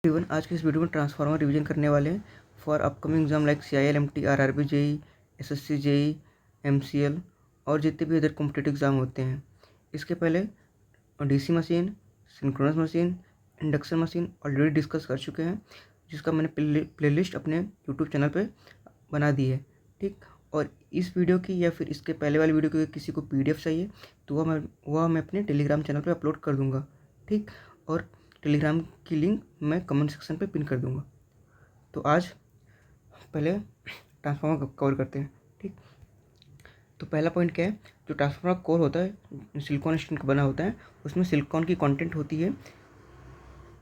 Even आज के इस वीडियो में ट्रांसफार्मर रिवीजन करने वाले हैं for upcoming exam like CIL MT RRB JEE SSC JEE MCL और जितने भी अदर कॉम्पिटेटिव एग्ज़ाम होते हैं। इसके पहले DC machine, synchronous machine, induction machine already discuss कर चुके हैं, जिसका मैंने प्लेलिस्ट अपने यूट्यूब चैनल पे बना दी है। ठीक, और इस वीडियो की या फिर इसके पहले वाली वीडियो की किसी को PDF चाहिए तो वह मैं अपने टेलीग्राम चैनल पे अपलोड कर दूँगा। ठीक, और टेलीग्राम की लिंक मैं कमेंट सेक्शन पे पिन कर दूँगा। तो आज पहले ट्रांसफार्मर कवर करते हैं। ठीक, तो पहला पॉइंट क्या है, जो ट्रांसफार्मर कोर होता है सिलिकॉन स्टील का बना होता है, उसमें सिलिकॉन की कंटेंट होती है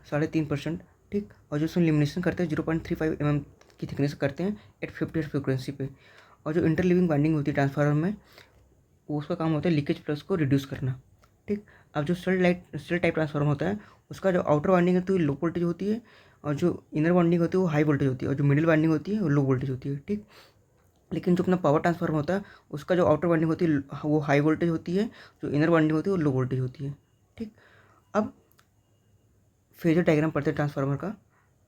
3.5%। ठीक, और जो उसमें लेमिनेशन करते हैं 0.35 mm की थिकनेस करते हैं एट 50 हर्ट्ज फ्रिक्वेंसी पे। और जो इंटरलीविंग बाइंडिंग होती है ट्रांसफार्मर में, वो उसका काम होता है लीकेज फ्लक्स को रिड्यूस करना। ठीक, अब जो सेल टाइप ट्रांसफार्मर होता है, उसका जो आउटर वाइंडिंग होती है लो वोल्टेज होती है, और जो इनर वाइंडिंग होती है वो हाई वोल्टेज होती है, और जो मिडिल वाइंडिंग होती है वो लो वोल्टेज होती है। ठीक, लेकिन जो अपना पावर ट्रांसफार्मर होता है, उसका जो आउटर वाइंडिंग होती है वो हाई वोल्टेज होती है, जो इनर वाइंडिंग होती है वो लो वोल्टेज होती है। ठीक, अब फेजर डायग्राम पढ़ते हैं ट्रांसफार्मर का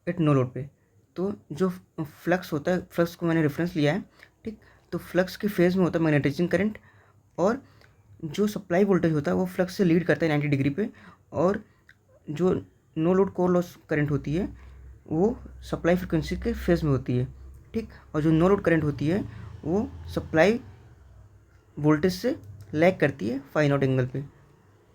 एट नो लोड पे। तो जो फ्लक्स होता है, फ्लक्स को मैंने रेफरेंस लिया है। ठीक, तो फ्लक्स के फेज में होता है मैग्नेटाइजिंग करंट, और जो सप्लाई वोल्टेज होता है वो फ्लक्स से लीड करता है 90 डिग्री पे, और जो no load core loss current होती है वो सप्लाई फ्रिक्वेंसी के फेज में होती है। ठीक, और जो नो लोड करंट होती है वो सप्लाई वोल्टेज से लैग करती है 5 नॉट एंगल पे,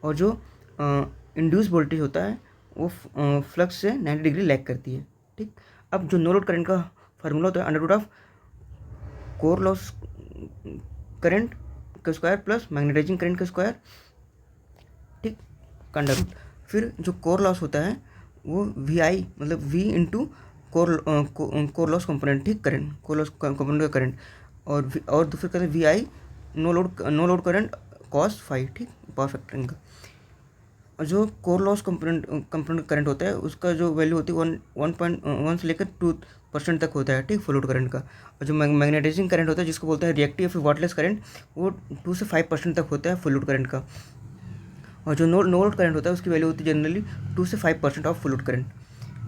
और जो इंड्यूस वोल्टेज होता है वो फ्लक्स से 90 डिग्री लैग करती है। ठीक, अब जो नो लोड करंट का फार्मूला होता है under root of core loss current का स्क्वायर प्लस मैग्नेटाइजिंग करंट का स्क्वायर। ठीक, का अंडर रूट। फिर जो कोर लॉस होता है वो VI मतलब V into core loss component. ठीक, करंट कोर लॉस कंपोनेंट का करंट, और दूसरे कहते हैं VI no load current cos phi. ठीक, पावर फैक्टर का। और जो कोर लॉस कंपोनेंट करंट होता है उसका जो वैल्यू होती है 1.1 से लेकर 2% तक होता है। ठीक, फुल लोड करंट का। और जो मैग्नेटाइजिंग करंट होता है जिसको बोलते हैं रिएक्टिव या फिर वाटलेस करंट, वो 2 से 5% तक होता है फुल लोड करंट का। और जो नो लोड करंट होता है उसकी वैल्यू होती है जनरली 2 से 5% of full load current.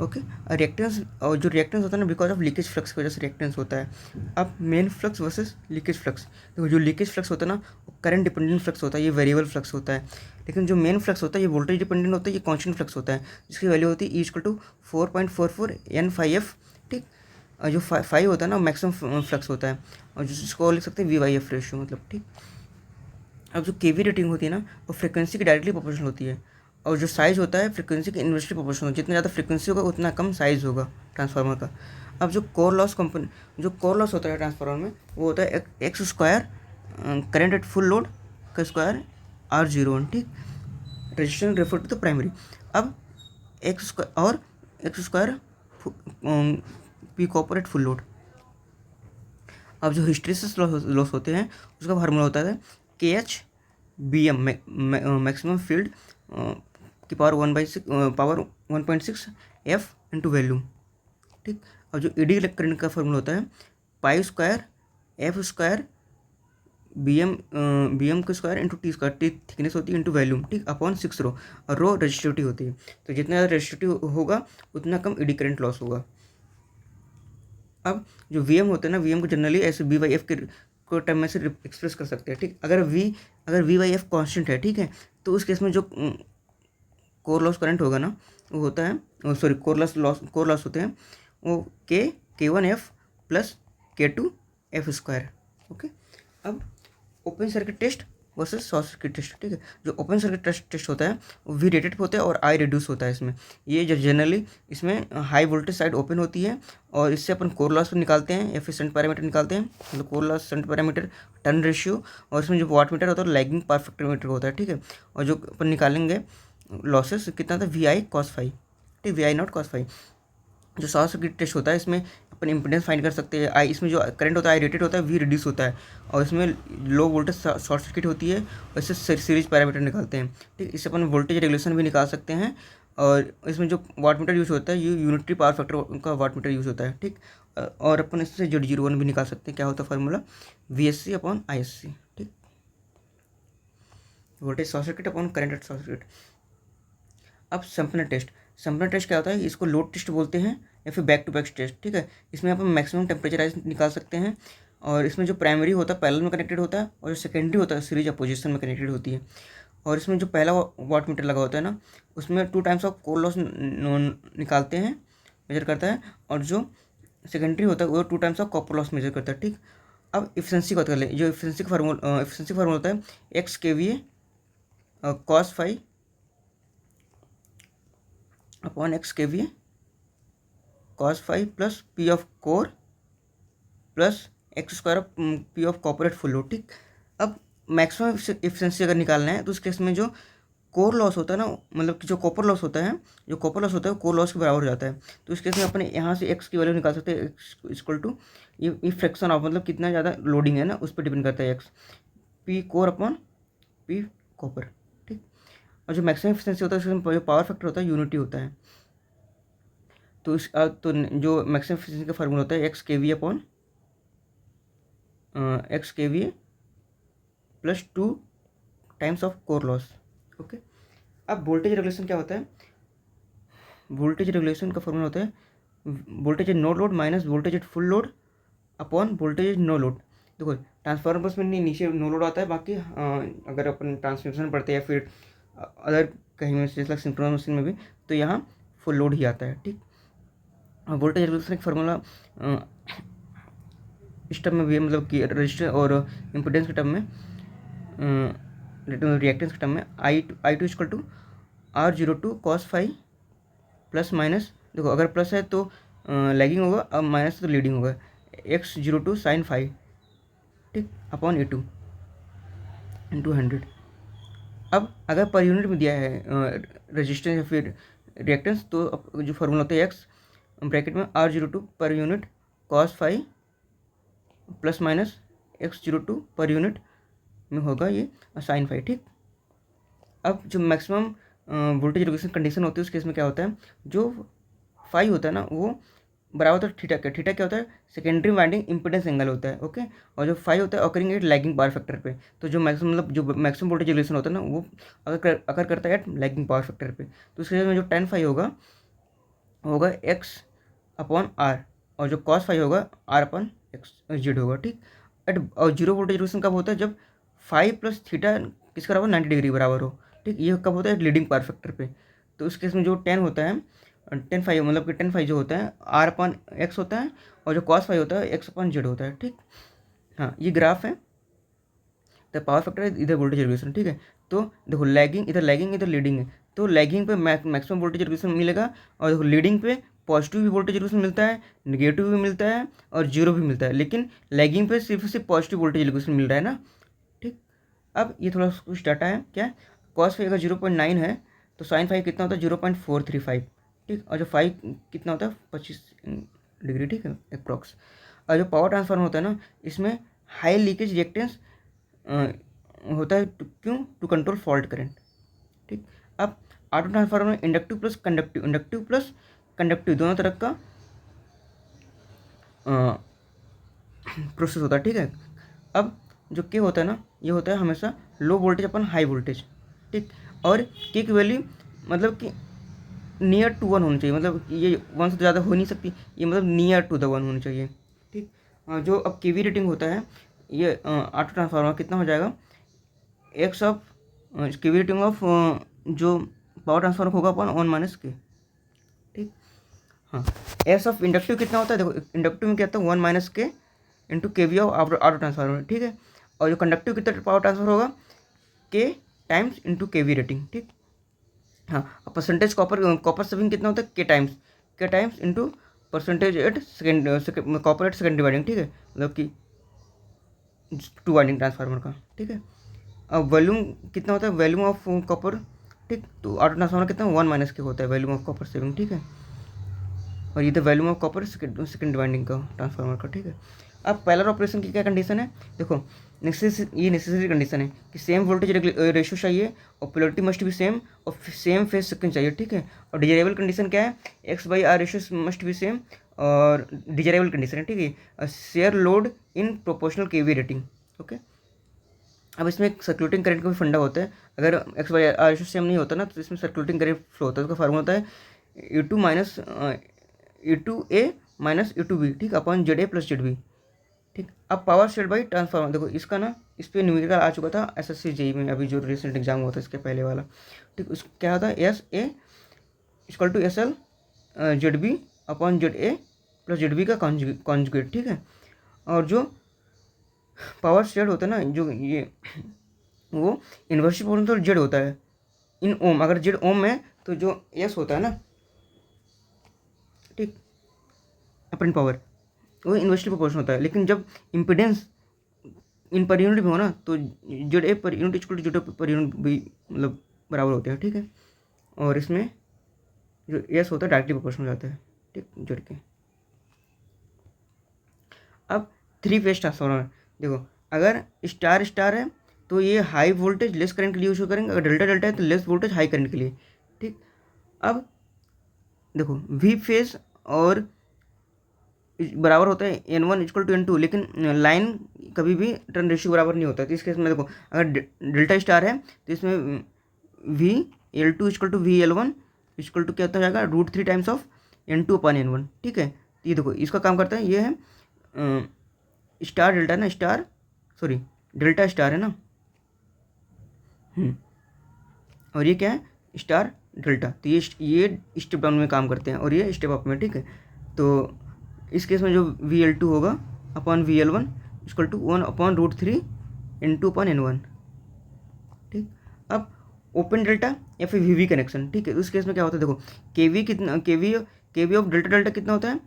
Okay, reactance, और जो रिएक्टेंस होता है ना, बिकॉज ऑफ लीकेज फ्लक्स की वजह से रिएक्टेंस होता है। अब main flux versus leakage flux, तो जो लीकेज फ्लक्स होता है ना वो करंट डिपेंडेंट फ्लक्स होता है, ये वेरिएबल फ्लक्स होता है। लेकिन जो मेन फ्लक्स होता है ये वोल्टेज डिपेंडेंट होता है, ये कांस्टेंट फ्लक्स होता है, जिसकी वैल्यू होती है E= 4.44 N∅F। ठीक, और जो 5 होता है ना मैक्सिमम फ्लक्स होता है, और जिसको लिख सकते हैं VYF रेशियो मतलब। ठीक, अब जो KV रेटिंग होती है ना वो फ्रिक्वेंसी की डायरेक्टली प्रोपोर्शनल होती है, और जो साइज़ होता है फ्रिक्वेंसी के इन्वर्सली प्रोपोर्शनल। जितना ज़्यादा फ्रिक्वेंसी होगा उतना कम साइज़ होगा ट्रांसफार्मर का। अब जो कोर लॉस होता है ट्रांसफार्मर में वो होता है X square current at full load का स्क्वायर R01। ठीक, resistance refer to the primary. अब X square P copper at full load. अब जो हिस्ट्रेसिस लॉस होते हैं उसका फार्मूला होता है KH/BM मैक्सिमम फील्ड की पावर 1/6 F इंटू वैल्यूम। ठीक, और जो ED करंट का फार्मूला होता है pi square F square BM का square into T square, T thickness होती है इंटू वैल्यूम। ठीक, अपॉन 6 रो, और रो रेजिस्टिविटी होती है। तो जितना ज़्यादा रेजिस्टिविटी होगा उतना कम ED करंट लॉस होगा। अब जो VM होता है ना, VM को जनरली ऐसे VYF के को टर्म में से एक्सप्रेस कर सकते हैं। ठीक, अगर VYF कांस्टेंट है, ठीक है, तो उस केस में जो कोर लॉस करंट होगा ना वो होता है, सॉरी कोर लॉस होते हैं वो K1F plus K2F square. Okay, अब open circuit test versus short circuit test. ठीक है, जो ओपन सर्किट टेस्ट होता है वो V रेटेड होता है और I रिड्यूस होता है इसमें। ये जो जनरली इसमें हाई वोल्टेज साइड ओपन होती है, और इससे अपन कोर लॉस निकालते हैं या फिर शंट पैरामीटर निकालते हैं, मतलब core loss, shunt parameter, turn ratio, और इसमें जो वाट मीटर होता है लैगिंग पावर फैक्टर मीटर होता है। ठीक है, और जो अपन निकालेंगे लॉसेस कितना था VI cos फाई। ठीक, VI नॉट cos फाई। जो शॉर्ट सर्किट टेस्ट होता है इसमें अपन इम्पीडेंस फाइंड कर सकते हैं। इसमें जो करंट होता है I रेटेड होता है, V रिड्यूस होता है, और इसमें लो वोल्टेज शॉर्ट सर्किट होती है, और इससे सीरीज पैरामीटर निकालते हैं। ठीक, इससे अपन वोल्टेज रेगुलेशन भी निकाल सकते हैं, और इसमें जो वाट मीटर यूज़ होता है ये यूनिटरी पावर फैक्टर का वाट मीटर यूज़ होता है। ठीक, और अपन इससे Z01 भी निकाल सकते हैं। क्या होता है फार्मूला VSC/ISC। ठीक, voltage short circuit upon current at short circuit. अब सैंपलर टेस्ट, सैंपलर टेस्ट क्या होता है, इसको लोड टेस्ट बोलते हैं या फिर बैक टू बैक टेस्ट, ठीक है। इसमें आप मैक्सिमम टेम्परेचर निकाल सकते हैं, और इसमें जो प्राइमरी होता है पैरेलल में कनेक्टेड होता है, और जो सेकेंडरी होता है सीरीज अपोजिशन में कनेक्टेड होती है। और इसमें जो पहला वाट मीटर लगा होता है ना, उसमें 2 टाइम्स ऑफ कोर लॉस निकालते हैं, मेजर करता है, और जो सेकेंडरी होता है वो 2 times of copper loss major करता है, ठीक। अब इफिशिएंसी की बात कर ले, जो इफिशिएंसी फार्मूला होता है एक्स के V cos five upon X के V cos five plus P of core plus X square of P of copper at full load, ठीक। अब मैक्सिमम इफिशिएंसी अगर निकालना है तो उस केस में जो कोर लॉस होता है ना, मतलब कि जो कॉपर लॉस होता है वो कोर लॉस के बराबर हो जाता है। तो इस केस में अपने यहाँ से एक्स की वैल्यू निकाल सकते हैं, एक्स इक्वल टू ये फ्रैक्शन ऑफ, मतलब कितना ज़्यादा लोडिंग है ना उस पर डिपेंड करता है x, P core upon P copper, ठीक। और जो मैक्सिमम एफिशिएंसी होता है उसमें जो पावर फैक्टर होता है यूनिटी होता है। तो जो मैक्सिमम एफिशिएंसी का फार्मूला होता है एक्स के वी अपॉन एक्स के V plus 2 times of core loss, okay. अब वोल्टेज रेगुलेशन क्या होता है, वोल्टेज रेगुलेशन का फॉर्मूला होता है voltage at no load minus voltage at full load upon voltage at no load. देखो ट्रांसफार्मर्स में नीचे नो लोड आता है, बाकी अगर अपन ट्रांसमिशन पढ़ते हैं या फिर अदर कहीं में जैसे सिंक्रोनस मशीन में भी, तो यहाँ फुल लोड ही आता है, ठीक। वोल्टेज रेगुलेशन एक फार्मूला इस टर्म में भी है, मतलब कि रजिस्टर और इम्पिडेंस के टर्म में, रिएक्टेंस के टर्म में I two equal to R02 cos five plus minus, देखो अगर प्लस है तो लैगिंग होगा, अब माइनस तो लीडिंग होगा, X02 sin फाइव, ठीक, अपॉन A2 इंटू 100। अब अगर पर यूनिट में दिया है रेजिस्टेंस या फिर रिएक्टेंस, तो जो फार्मूला होता है एक्स ब्रैकेट में R02 per unit cos five plus minus X02 per unit में होगा ये साइन फाइव, ठीक। अब जो मैक्सिमम वोल्टेज रेगुलेशन कंडीशन होती है उस केस में क्या होता है, जो फाइव होता है ना वो बराबर होता है थीटा के, थीटा क्या होता है सेकेंडरी वाइंडिंग इंपीडेंस एंगल होता है, ओके। और जो फाइव होता है occurring at lagging power factor पे, तो जो मैक्सिमम मतलब जो मैक्सिमम वोल्टेज रेगुलेशन होता है ना वो अगर करता है एट लैगिंग पावर फैक्टर पे, तो उस केस में जो tan फाइव होगा एक्स अपॉन आर, और जो cos फाइव होगा आर अपॉन एक्स जेड होगा, ठीक। और जीरो वोल्टेज रेगुलेशन कब होता है, जब फाइव प्लस थीटा किसके बराबर 90 डिग्री बराबर हो, ठीक। ये कब होता है लीडिंग पावर फैक्टर पे। तो उस केस में जो 10 होता है, 10 मतलब कि 10 जो होता है आर अपॉन एक्स होता है, और जो cos फाइव होता है एक्स अपॉन जेड होता है, ठीक। हाँ ये ग्राफ है, तो पावर फैक्टर है इधर वोल्टेज रेगुलेशन, ठीक है। तो देखो लैगिंग इधर लीडिंग है, तो लैगिंग पे मैक्सिमम वोल्टेज रेगुलेशन मिलेगा, और देखो लीडिंग पे पॉजिटिव भी वोल्टेज रेगुलेशन मिलता है, निगेटिव भी मिलता है, और जीरो भी मिलता है, लेकिन लैगिंग पे सिर्फ पॉजिटिव वोल्टेज रेगुलेशन मिल रहा है ना, ठीक। अब ये थोड़ा कुछ डाटा है क्या, cos फाइव अगर 0.9 है तो साइन फाइव कितना होता है 0.435, ठीक। और जो फाइव कितना होता है 25 डिग्री, ठीक है अप्रॉक्स। और जो पावर ट्रांसफार्मर होता है ना, इसमें हाई लीकेज रिएक्टेंस होता है, क्यों, टू कंट्रोल फॉल्ट करंट, ठीक। अब ऑटो ट्रांसफार्मर में इंडक्टिव प्लस कंडक्टिव दोनों तरह का प्रोसेस होता है, ठीक है। अब जो के होता है ना, ये होता है हमेशा लो वोल्टेज अपन हाई वोल्टेज, ठीक। और के की वैल्यू मतलब कि नियर टू वन होनी चाहिए, मतलब ये वन से ज़्यादा हो नहीं सकती, ये मतलब नियर टू द वन होनी चाहिए, ठीक। जो अब के वी रेटिंग होता है, ये ऑटो ट्रांसफार्मर कितना हो जाएगा, एक्स ऑफ के वी रेटिंग ऑफ जो पावर ट्रांसफार्मर होगा अपन 1 माइनस के, ठीक। हाँ एस ऑफ इंडक्टिव कितना होता है, देखो इंडक्टिव में क्या होता है 1 माइनस के into K we of auto transformer, ठीक है। और जो कंडक्टिव कितना पावर ट्रांसफर होगा K times into K V rating, ठीक। हाँ परसेंटेज कॉपर सेविंग कितना होता है K times into percentage at second copper at second dividing, ठीक है, मतलब कि 2 वाइंडिंग ट्रांसफार्मर का, ठीक है। अब वॉल्यूम कितना होता है वॉल्यूम ऑफ कॉपर, ठीक। तो ऑटो ट्रांसफार्मर कितना 1 माइनस के होता है वॉल्यूम ऑफ कॉपर सेविंग, ठीक है। और ये the volume of copper second डिवाइंडिंग का ट्रांसफार्मर का, ठीक है। अब पैरेलल ऑपरेशन की क्या कंडीशन है, देखो नेसेसरी कंडीशन है कि सेम वोल्टेज रेशियो चाहिए, और पोलैरिटी मस्ट भी सेम, और सेम फेज सीक्वेंस चाहिए, ठीक है। और डिजायरेबल कंडीशन क्या है, x/r रेशियो मस्ट भी सेम, और डिजायरेबल कंडीशन है, ठीक है। शेयर लोड इन प्रोपोर्शनल के वी रेटिंग, ओके। अब इसमें एक सर्कुलेटिंग करंट का भी फंडा होता है, अगर x/r रेशियो सेम नहीं होता ना तो इसमें सर्कुलेटिंग करंट फ्लो होता है, उसका फार्मूला होता है A two minus A two A minus A two B, ठीक, upon Z A plus Z B, ठीक। अब पावर शेड बाई ट्रांसफार्मर, देखो इसका ना इस पर न्यूमेरिकल आ चुका था एसएससी जेई में, अभी जो रिसेंट एग्जाम हुआ था इसके पहले वाला, ठीक। उस क्या होता है, S A equal to S L Z B upon Z A plus Z B का कॉन्जुगेट, ठीक है। और जो पावर शेड होता है ना, जो ये वो इन्वर्सली प्रोपोर्शनल जेड होता है इन ओम, अगर जेड ओम में तो जो एस होता है ना, ठीक, अपरेंट पावर, वो इन्वर्सली प्रोपोर्शनल होता है। लेकिन जब इम्पिडेंस इन पर यूनिट में हो ना, तो Z A per unit equal to Z per unit भी मतलब बराबर होते हैं, ठीक है। और इसमें जो एस होता है डायरेक्टली प्रोपोर्शनल हो जाता है, ठीक, जेड के। अब थ्री फेज ट्रांसफार्मर, देखो अगर स्टार स्टार है तो ये हाई वोल्टेज लेस करंट के लिए यूज करेंगे, अगर डेल्टा डेल्टा है तो लेस वोल्टेज हाई करंट के लिए, ठीक। अब देखो वी फेज और बराबर होता है N one equal to N two, लेकिन लाइन कभी भी टर्न रेशियो बराबर नहीं होता है। तो इस केस में देखो अगर डेल्टा स्टार है तो इसमें V L two equal to V L one equal to क्या होता जाएगा, root three times of N two upon N one, ठीक है। तो ये देखो इसका काम करता है, ये है स्टार डेल्टा ना, स्टार सॉरी डेल्टा स्टार है ना, और ये क्या है, स्टार डेल्टा। तो ये स्टेप डाउन में काम करते हैं और ये स्टेप अप में, ठीक है। तो इस केस में जो वी एल टू होगा upon V L one equal to one upon root three N two upon N one, ठीक। अब ओपन डेल्टा या फिर वी कनेक्शन, ठीक है। उस केस में क्या होता है, देखो के वी कितना, के वी ऑफ डेल्टा डेल्टा कितना होता है,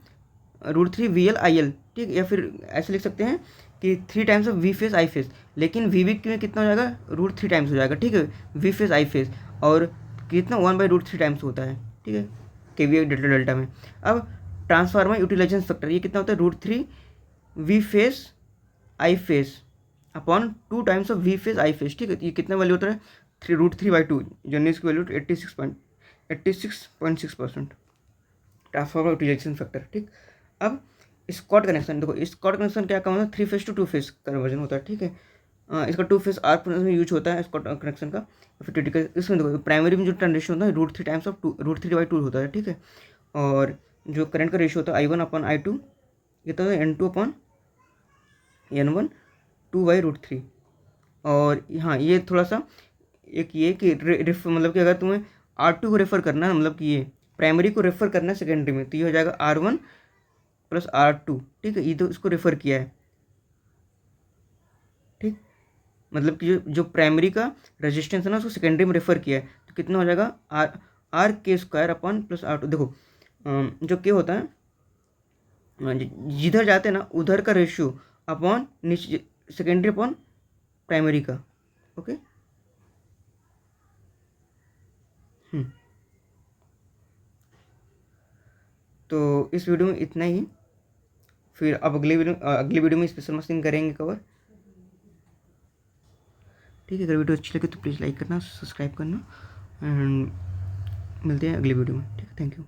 root three V L I L, ठीक। या फिर ऐसे लिख सकते हैं कि three times of V phase I phase, लेकिन वी में कितना हो जाएगा, रूट थ्री टाइम्स हो जाएगा, ठीक है, वी फेस आई फेस, और कितना one by root three times होता है, ठीक है, के वी डेल्टा डेल्टा में। अब ट्रांसफार्मर यूटिलाइजेशन फैक्टर ये कितना होता है, root three V phase I phase upon two times of V phase I phase, ठीक है। ये कितना वैल्यू होता है, three root three by two, generally इसकी वैल्यू 86.6% ट्रांसफार्मर यूटिलाइजेशन फैक्टर, ठीक। अब स्कॉट कनेक्शन, देखो स्कॉट कनेक्शन क्या काम होता है, three phase to phase conversion होता है, ठीक है। इसका टू फेस आर में यूज होता है स्कॉट कनेक्शन का। फिर क्रिटिकल इसमें देखो प्राइमरी में जो टर्न रेशियो होता है root three times of two, root three by two होता है, ठीक है। और जो करंट का रेशियो होता है I one upon I two, ये तो N two upon N one two by root three. और हाँ ये थोड़ा सा एक ये कि मतलब कि अगर तुम्हें आर टू को रेफर करना है, मतलब कि ये प्राइमरी को रेफर करना है सेकेंडरी में, तो ये हो जाएगा R one plus R two, ठीक है। ये तो इसको रेफर किया है, ठीक, मतलब कि जो प्राइमरी का रेजिस्टेंस है ना उसको सेकेंडरी में रेफर किया है, तो कितना हो जाएगा आर के square upon plus R two. देखो जो के होता है जिधर जाते हैं ना उधर का रेशियो अपॉन नीचे सेकेंडरी अपॉन प्राइमरी का, ओके। तो इस वीडियो में इतना ही, फिर अब अगले वीडियो में स्पेशल मशीन करेंगे कवर, ठीक है। अगर वीडियो अच्छी लगे तो प्लीज़ लाइक करना, सब्सक्राइब करना, एंड मिलते हैं अगले वीडियो में, ठीक है। Thank you.